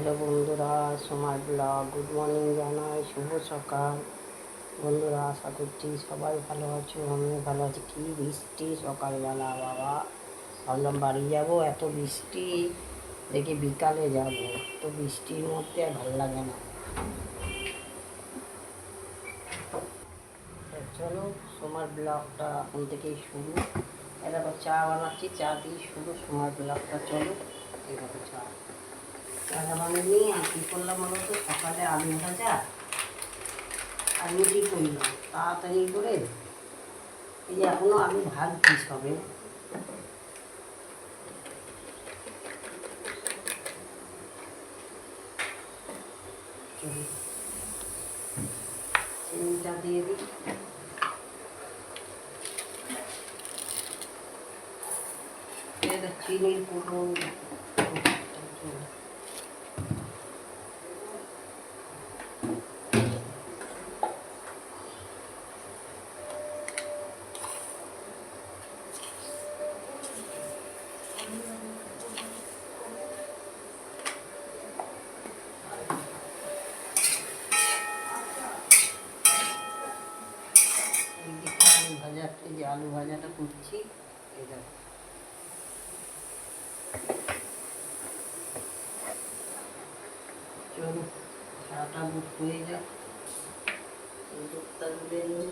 Hello বন্ধুরা, সোমার blog good morning জানাই, শুভ সকাল। বন্ধুরা, আশা করছি সবাই ভালো আছো, আমিও ভালো আছি। কী বৃষ্টি সকালবেলা, বাবা! ভাবলাম বাড়ি যাবো, এত বৃষ্টি দেখে বিকালে যাব। তো বৃষ্টির মধ্যে আর ভালো লাগে না। চলো, সোমার ব্লগটা এখন থেকেই শুরু। এরকম চা বানাচ্ছি, চা দিয়ে শুরু সোমার ব্লগটা। চলো এরকম চা বানিয়ে আর কী করলাম বলো তো, সকালে আলু ভাজা আর রুটি করলাম তাড়াতাড়ি করে। এই যে এখনও আলু ভাজছি সবে। চিনিটা দিয়ে দিই। চিনির পুরো আলু ভাজা, এই যে আলু ভাজাটা করছি। এই দেখো, চলো চাটা বুক হয়ে যাক, দুধটা তুলে নিই।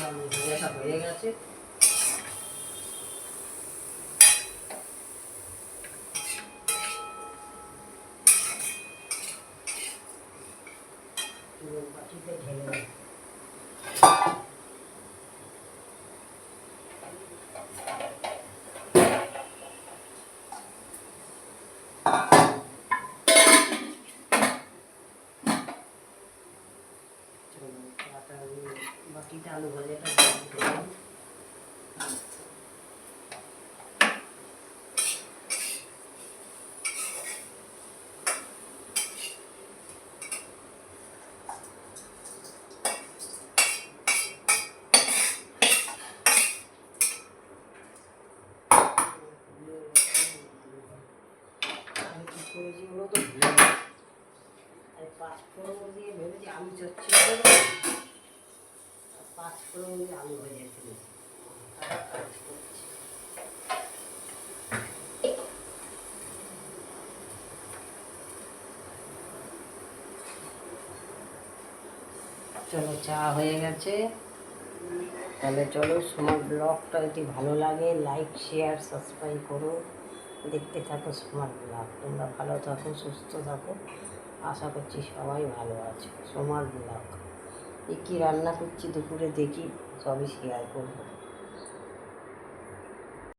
আলু ভাজাটা হয়ে গেছে। বাটিতে ঢেলে দেব। বাটিতে আলু ভাজাটা দিয়ে করেছি বলো তো, আর 5 ফোড়ন দিয়ে ভেবেছি আলু চচ্চড়ি করবো, 5 ফোড়ন দিয়ে আলু ভেজে ফেলেছি। চলো, চা হয়ে গেছে। তাহলে চলো, সোমার ব্লগটা যদি ভালো লাগে লাইক শেয়ার সাবস্ক্রাইব করো, দেখতে থাকো সোমার ব্লগ। তোমরা ভালো থাকো, সুস্থ থাকো, আশা করছি সবাই ভালো আছে। সোমার ব্লগ কী রান্না করছি দুপুরে দেখি, সবই শেয়ার করবো।